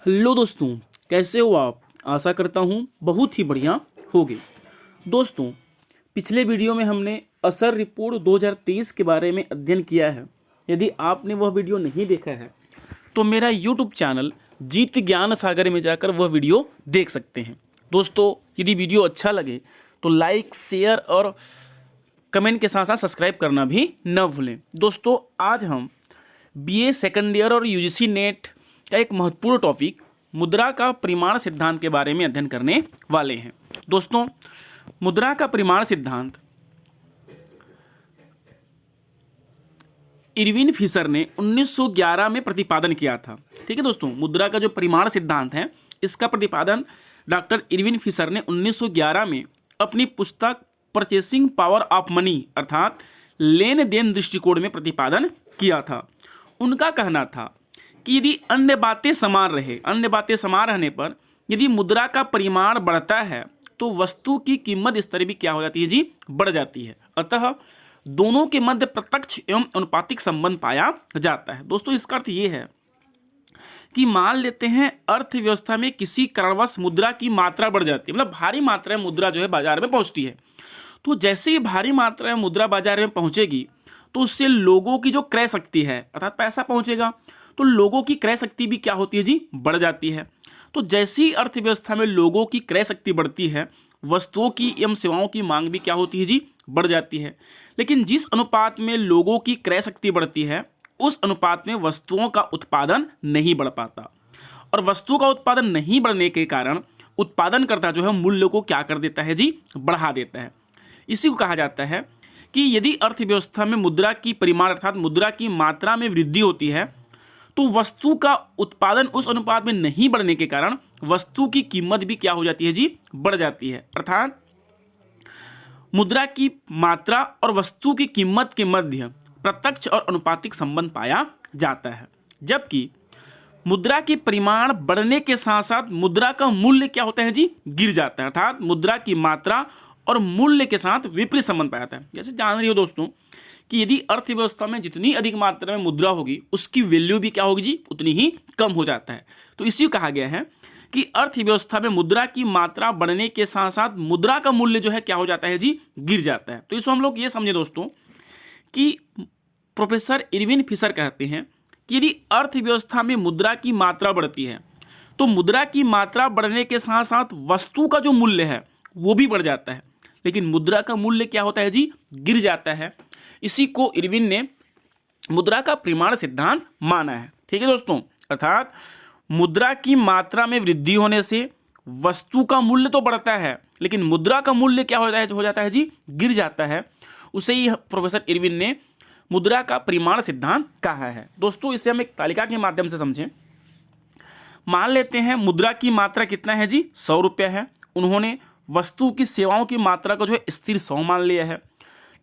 Hello दोस्तों, कैसे हो आप। आशा करता हूँ बहुत ही बढ़िया होगे। दोस्तों, पिछले वीडियो में हमने असर रिपोर्ट 2023 के बारे में अध्ययन किया है। यदि आपने वह वीडियो नहीं देखा है तो मेरा यूट्यूब चैनल जीत ज्ञान सागर में जाकर वह वीडियो देख सकते हैं। दोस्तों, यदि वीडियो अच्छा लगे तो लाइक, शेयर और कमेंट के साथ साथ सब्सक्राइब करना भी न भूलें। दोस्तों, आज हम बीए सेकंड ईयर और यूजीसी नेट का एक महत्वपूर्ण टॉपिक मुद्रा का परिमाण सिद्धांत के बारे में अध्ययन करने वाले हैं। दोस्तों, मुद्रा का परिमाण सिद्धांत इरविन फिशर ने 1911 में प्रतिपादन किया था। ठीक है दोस्तों, मुद्रा का जो परिमाण सिद्धांत है इसका प्रतिपादन डॉक्टर इरविन फिशर ने 1911 में अपनी पुस्तक परचेसिंग पावर ऑफ मनी अर्थात लेन देन दृष्टिकोण में प्रतिपादन किया था। उनका कहना था कि यदि अन्य बातें समान रहने पर यदि मुद्रा का परिमाण बढ़ता है तो वस्तु की कीमत स्तर भी क्या हो जाती है जी, बढ़ जाती है। अतः दोनों के मध्य प्रत्यक्ष एवं अनुपातिक संबंध पाया जाता है। दोस्तों, इसका अर्थ ये है कि मान लेते हैं अर्थव्यवस्था में किसी कारणवश मुद्रा की मात्रा बढ़ जाती है, मतलब भारी मात्रा में मुद्रा जो है बाजार में पहुंचती है। तो जैसे ही भारी मात्रा में मुद्रा बाजार में पहुंचेगी तो उससे लोगों की जो क्रय शक्ति है अर्थात पैसा पहुंचेगा, तो लोगों की क्रय शक्ति भी क्या होती है जी, बढ़ जाती है। तो जैसी अर्थव्यवस्था में लोगों की क्रय शक्ति बढ़ती है, वस्तुओं की एवं सेवाओं की मांग भी क्या होती है जी, बढ़ जाती है। लेकिन जिस अनुपात में लोगों की क्रय शक्ति बढ़ती है उस अनुपात में वस्तुओं का उत्पादन नहीं बढ़ पाता, और वस्तुओं का उत्पादन नहीं बढ़ने के कारण उत्पादनकर्ता जो है मूल्य को क्या कर देता है जी, बढ़ा देता है। इसी को कहा जाता है कि यदि अर्थव्यवस्था में मुद्रा की परिमाण अर्थात मुद्रा की मात्रा में वृद्धि होती है तो वस्तु का उत्पादन उस अनुपात में नहीं बढ़ने के कारण वस्तु की कीमत भी क्या हो जाती है जी, बढ़ जाती है। अर्थात मुद्रा की मात्रा और वस्तु की कीमत के मध्य प्रत्यक्ष और अनुपातिक संबंध पाया जाता है, जबकि मुद्रा की परिमाण बढ़ने के साथ साथ मुद्रा का मूल्य क्या होता है जी, गिर जाता है। अर्थात मुद्रा की मात्रा और मूल्य के साथ विपरीत संबंध पाया जाता है। जैसे जान रही हो दोस्तों कि यदि अर्थव्यवस्था में जितनी अधिक मात्रा में मुद्रा होगी उसकी वैल्यू भी क्या होगी जी, उतनी ही कम हो जाता है। तो इसी को कहा गया है कि अर्थव्यवस्था में मुद्रा की मात्रा बढ़ने के साथ साथ मुद्रा का मूल्य जो है क्या हो जाता है जी, गिर जाता है। तो इसको हम लोग ये समझे दोस्तों कि प्रोफेसर इरविन फिशर कहते हैं कि यदि अर्थव्यवस्था में मुद्रा की मात्रा बढ़ती है तो मुद्रा की मात्रा बढ़ने के साथ साथ वस्तु का जो मूल्य है वो भी बढ़ जाता है, लेकिन मुद्रा का मूल्य क्या होता है जी, गिर जाता है। इसी को इरविन ने मुद्रा का परिमाण सिद्धांत माना है। ठीक है दोस्तों, अर्थात मुद्रा की मात्रा में वृद्धि होने से वस्तु का मूल्य तो बढ़ता है लेकिन मुद्रा का मूल्य क्या हो जाता है जी, गिर जाता है। उसे ही प्रोफेसर इरविन ने मुद्रा का परिमाण सिद्धांत कहा है। दोस्तों, इसे हम एक तालिका के माध्यम से समझें। मान लेते हैं मुद्रा की मात्रा कितना है जी, 100 रुपया है। उन्होंने वस्तु की सेवाओं की मात्रा को जो है स्थिर 100 मान लिया है।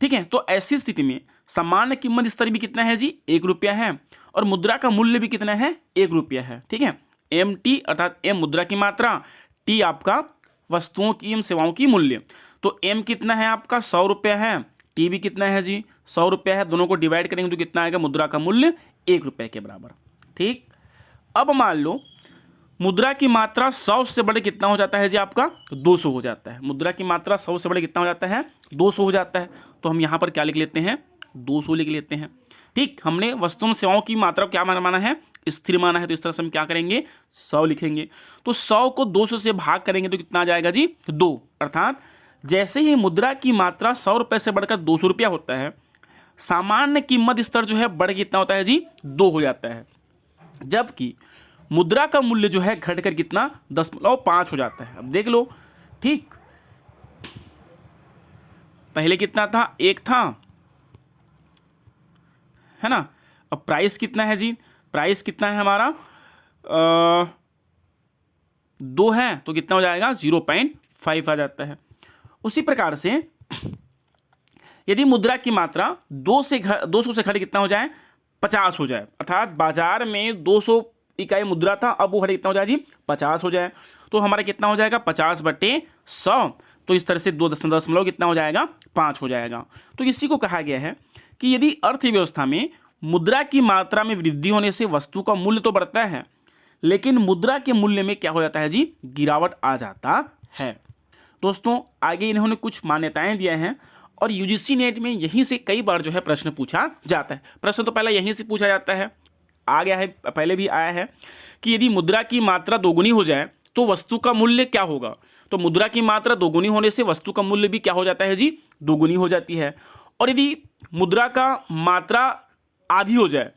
ठीक है, तो ऐसी स्थिति में सामान्य कीमत स्तर भी कितना है जी, 1 रुपया है, और मुद्रा का मूल्य भी कितना है, 1 रुपया है। ठीक है, एम टी अर्थात एम मुद्रा की मात्रा, टी आपका वस्तुओं की एवं सेवाओं की मूल्य। तो एम कितना है आपका, 100 रुपया है, टी भी कितना है जी, 100 रुपया है। दोनों को डिवाइड करेंगे तो कितना आएगा, मुद्रा का मूल्य 1 रुपये के बराबर। ठीक, अब मान लो मुद्रा की मात्रा 100 से बढ़े कितना हो जाता है जी, आपका 200 हो जाता है। मुद्रा की मात्रा 100 से बढ़े कितना हो जाता है, 200 हो जाता है। तो हम यहाँ पर क्या लिख लेते हैं, 200 लिख लेते हैं। ठीक, हमने वस्तुओं सेवाओं की मात्रा को क्या माना है, स्थिर माना है, तो इस तरह से हम क्या करेंगे, 100 लिखेंगे। तो 100 को 200 से भाग करेंगे तो कितना आ जाएगा जी, 2। अर्थात जैसे ही मुद्रा की मात्रा 100 रुपये से बढ़कर 200 रुपया होता है, सामान्य कीमत स्तर जो है बढ़ कितना होता है जी, 2 हो जाता है, जबकि मुद्रा का मूल्य जो है घटकर कितना, 0.5 हो जाता है। अब देख लो, ठीक, पहले कितना था, 1 था, है ना। अब प्राइस कितना है जी, प्राइस कितना है हमारा, 2 है, तो कितना हो जाएगा, 0.5 आ जाता है। उसी प्रकार से यदि मुद्रा की मात्रा 200 से घट कितना हो जाए, 50 हो जाए, अर्थात बाजार में 200 इकाई मुद्रा था, अब वो घटे कितना हो जाए जी, 50 हो जाए, तो हमारा कितना हो जाएगा, 50/100। तो इस तरह से 2 कितना हो जाएगा, 5 हो जाएगा। तो इसी को कहा गया है कि यदि अर्थव्यवस्था में मुद्रा की मात्रा में वृद्धि होने से वस्तु का मूल्य तो बढ़ता है लेकिन मुद्रा के मूल्य में क्या हो जाता है जी, गिरावट आ जाता है। दोस्तों आगे इन्होंने कुछ मान्यताएं दिए हैं और यूजीसी नेट में यहीं से कई बार जो है प्रश्न पूछा जाता है। प्रश्न तो पहले यहीं से पूछा जाता है, आ गया है, पहले भी आया है कि यदि मुद्रा की मात्रा दोगुनी हो जाए तो वस्तु का मूल्य क्या होगा। तो मुद्रा की मात्रा दोगुनी होने से वस्तु का मूल्य भी क्या हो जाता है जी, दोगुनी हो जाती है। और यदि मुद्रा का मात्रा आधी हो जाए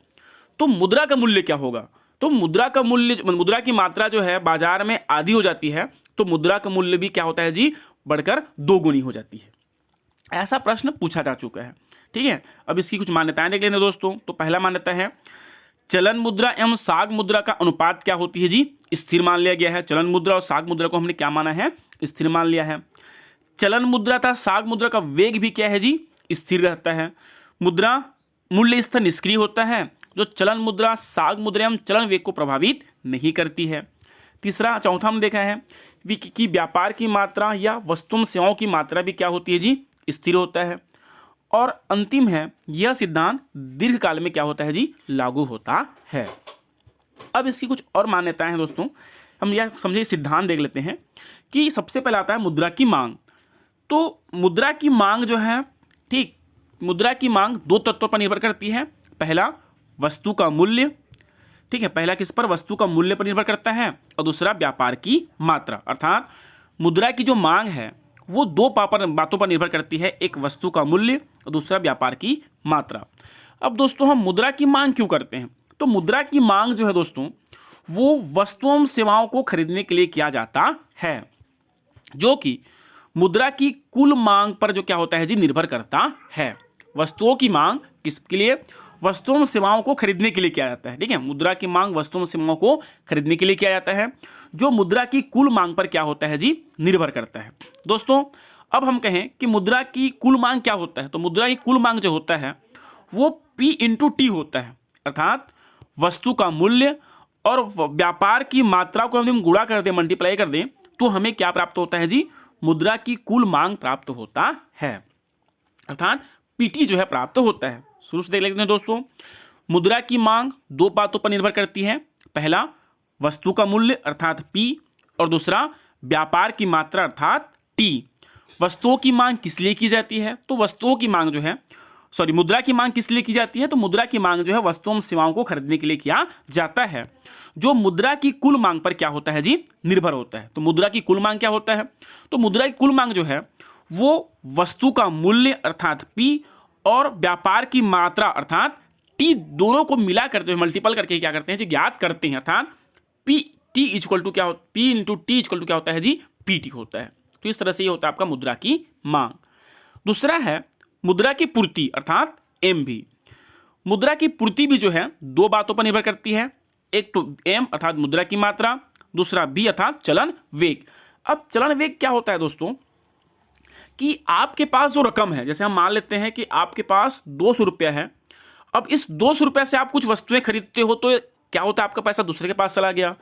तो मुद्रा का मूल्य क्या होगा। तो मुद्रा का मूल्य, मुद्रा की मात्रा जो है बाजार में आधी हो जाती है तो मुद्रा का मूल्य भी क्या होता है जी, बढ़कर दोगुनी हो जाती है। ऐसा प्रश्न पूछा जा चुका है। ठीक है, अब इसकी कुछ मान्यताएं देख लेते हैं दोस्तों। तो पहला मान्यता है चलन मुद्रा एवं साख मुद्रा का अनुपात क्या होती है जी, स्थिर मान लिया गया है। चलन मुद्रा और साख मुद्रा को हमने क्या माना है, स्थिर मान लिया है। चलन मुद्रा तथा साख मुद्रा का वेग भी क्या है जी, स्थिर रहता है। मुद्रा मूल्य स्तर निष्क्रिय होता है, जो चलन मुद्रा साख मुद्रा एवं चलन वेग को प्रभावित नहीं करती है। चौथा हमने देखा है कि व्यापार की मात्रा या वस्तुओं सेवाओं की मात्रा भी क्या होती है जी, स्थिर होता है। और अंतिम है, यह सिद्धांत दीर्घकाल में क्या होता है जी, लागू होता है। अब इसकी कुछ और मान्यताएं हैं दोस्तों, हम यह समझे सिद्धांत देख लेते हैं कि सबसे पहले आता है मुद्रा की मांग। तो मुद्रा की मांग जो है, ठीक, मुद्रा की मांग दो तत्वों पर निर्भर करती है। पहला वस्तु का मूल्य, ठीक है, पहला किस पर, वस्तु का मूल्य पर निर्भर करता है, और दूसरा व्यापार की मात्रा। अर्थात मुद्रा की जो मांग है वो दो बातों पर निर्भर करती है, एक वस्तु का मूल्य और दूसरा व्यापार की मात्रा। अब दोस्तों हम मुद्रा की मांग क्यों करते हैं, तो मुद्रा की मांग जो है दोस्तों वो वस्तुओं सेवाओं को खरीदने के लिए किया जाता है, जो कि मुद्रा की कुल मांग पर जो क्या होता है जी, निर्भर करता है। वस्तुओं की मांग किसके लिए, वस्तुओं सेवाओं को खरीदने के लिए किया जाता है। ठीक है, मुद्रा की मांग वस्तुओं सेवाओं को खरीदने के लिए किया जाता है, जो मुद्रा की कुल मांग पर क्या होता है जी, निर्भर करता है। दोस्तों अब हम कहें कि मुद्रा की कुल मांग क्या होता है, तो मुद्रा की कुल मांग जो होता है वो P/T होता है। अर्थात वस्तु का मूल्य और व्यापार की मात्रा को हम गुणा कर दें, मल्टीप्लाई कर दें, तो हमें क्या प्राप्त होता है जी, मुद्रा की कुल मांग प्राप्त होता है। अर्थात PT जो है प्राप्त होता है। शुरू से देख लेते हैं दोस्तों, मुद्रा की मांग दो बातों पर निर्भर करती है। पहला वस्तु का मूल्य अर्थात P, और दूसरा व्यापार की मात्रा अर्थात T। वस्तुओं की मांग किस लिए की जाती है, तो वस्तुओं की मांग जो है, मुद्रा की मांग किस लिए की जाती है, तो मुद्रा की मांग जो है वस्तुओं सेवाओं को खरीदने के लिए किया जाता है, जो मुद्रा की कुल मांग पर क्या होता है जी, निर्भर होता है। तो मुद्रा की कुल मांग क्या होता है, तो मुद्रा की कुल मांग जो है वो वस्तु का मूल्य अर्थात P और व्यापार की मात्रा अर्थात T, दोनों को मिला करते हुए मल्टीपल करके क्या करते हैं जी, ज्ञात करते हैं। अर्थात P/T इक्वल टू क्या, P/T इक्वल टू क्या होता है जी, PT होता है। तो इस तरह से ये होता है आपका मुद्रा की मांग। दूसरा है मुद्रा की पूर्ति अर्थात MV। मुद्रा की पूर्ति भी जो है दो बातों पर निर्भर करती है, एक तो M अर्थात मुद्रा की मात्रा, दूसरा B अर्थात चलन वेग। अब चलन वेग क्या होता है दोस्तों, कि आपके पास जो रकम है, जैसे हम मान लेते हैं कि आपके पास 200 रुपया है। अब इस 200 रुपये से आप कुछ वस्तुएं खरीदते हो तो क्या होता है, आपका पैसा दूसरे के पास चला गया।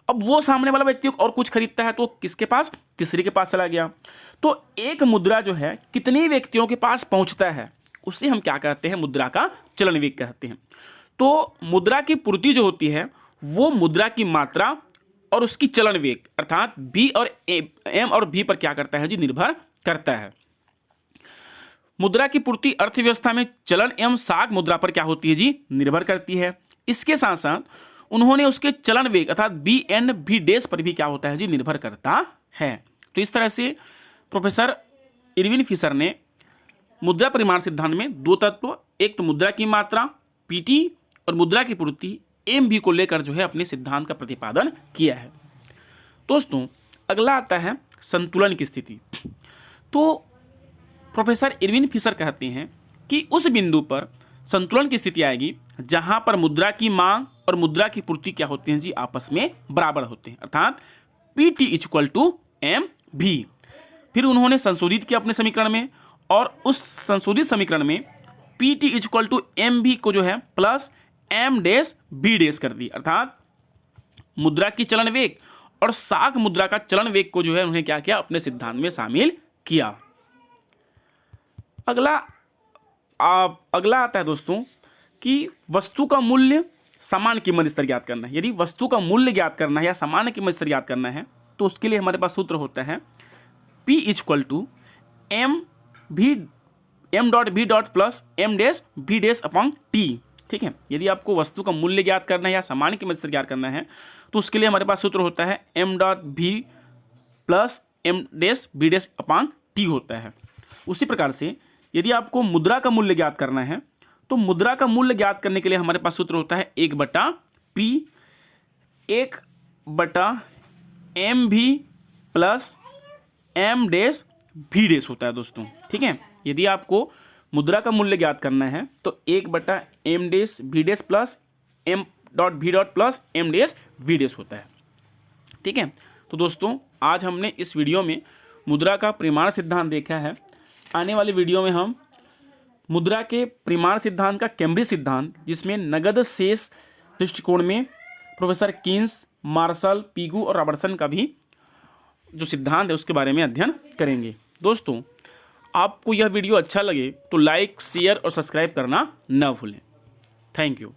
अब वो सामने वाला व्यक्ति और कुछ खरीदता है तो किसके पास, तीसरे के पास चला गया। तो एक मुद्रा जो है कितने व्यक्तियों के पास पहुंचता है, उससे हम क्या कहते हैं, मुद्रा का चलन वेग कहते हैं। तो मुद्रा की पूर्ति जो होती है वो मुद्रा की मात्रा और उसकी चलन वेग अर्थात B और M और V पर क्या करता है जी, निर्भर करता है। मुद्रा की पूर्ति अर्थव्यवस्था में चलन एवं साख मुद्रा पर क्या होती है जी, निर्भर करती है। इसके साथ साथ उन्होंने उसके चलन वेग अर्थात B/V पर भी क्या होता है जी, निर्भर करता है। तो इस तरह से प्रोफेसर इरविन फिशर ने मुद्रा परिमाण सिद्धांत में दो तत्व, एक तो मुद्रा की मात्रा PT और मुद्रा की पूर्ति MV को लेकर जो है अपने सिद्धांत का प्रतिपादन किया है। दोस्तों अगला आता है संतुलन की स्थिति। तो प्रोफेसर इरविन फिशर कहते हैं कि उस बिंदु पर संतुलन की स्थिति आएगी जहां पर मुद्रा की मांग और मुद्रा की पूर्ति क्या होते हैं जी, आपस में बराबर होते हैं, अर्थात PT = MV। फिर उन्होंने संशोधित किया अपने समीकरण में, और उस संशोधित समीकरण में PT = MV को जो है प्लस M-V कर दी, अर्थात मुद्रा की चलन वेग और साख मुद्रा का चलन वेग को जो है उन्हें क्या किया, अपने सिद्धांत में शामिल किया। अगला आता है दोस्तों कि वस्तु का मूल्य सामान्य कीमत स्तर ज्ञात करना है। यदि वस्तु का मूल्य ज्ञात करना है या सामान्य कीमत स्तर ज्ञात करना है तो उसके लिए हमारे पास सूत्र होता है P equal to m dot v dot plus m dash v dash upon t। ठीक है, यदि आपको वस्तु का मूल्य ज्ञात करना है या सामान्य कीमत स्तर ज्ञात करना है तो उसके लिए हमारे पास सूत्र होता है m dot v plus m dash v dash upon t होता है। उसी प्रकार से यदि आपको मुद्रा का मूल्य ज्ञात करना है तो मुद्रा का मूल्य ज्ञात करने के लिए हमारे पास सूत्र होता है 1/p 1/mv plus m dash v dash होता है दोस्तों। ठीक है, यदि आपको मुद्रा का मूल्य ज्ञात करना है तो 1/m dash v dash plus m dot v dot plus m dash v dash होता है। ठीक है, तो दोस्तों आज हमने इस वीडियो में मुद्रा का परिमाण सिद्धांत देखा है। आने वाले वीडियो में हम मुद्रा के परिमाण सिद्धांत का कैम्ब्रिज सिद्धांत, जिसमें नगद शेष दृष्टिकोण में प्रोफेसर कीन्स, मार्शल, पीगू और रॉबर्टसन का भी जो सिद्धांत है उसके बारे में अध्ययन करेंगे। दोस्तों आपको यह वीडियो अच्छा लगे तो लाइक, शेयर और सब्सक्राइब करना न भूलें। Thank you.